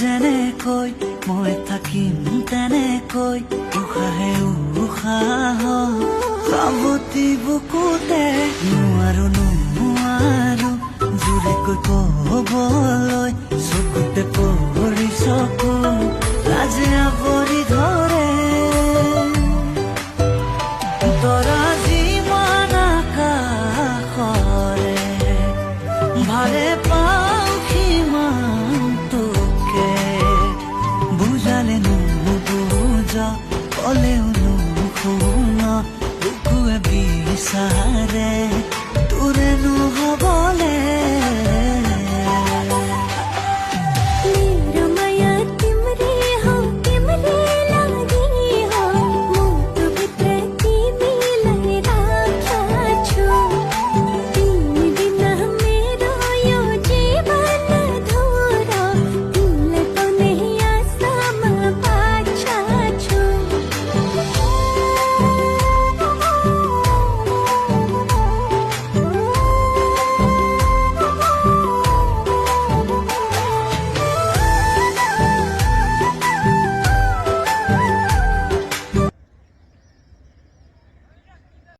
যেনেকৈ মই থাকিম তেনেকৈ উশাহে উশাহ সাৱতি বুকুতে নোৱাৰো জোৰেকৈ কবলৈ চকুতে পৰি চকু লাজে আৱৰি ধৰে তৰা যিমান আকাশৰে ভালে পাওঁ সিমান তোকে বুজালে নুবুজ ক'লেও নুশুন বুকুৱে বিচাৰে তোৰে নহ'বলে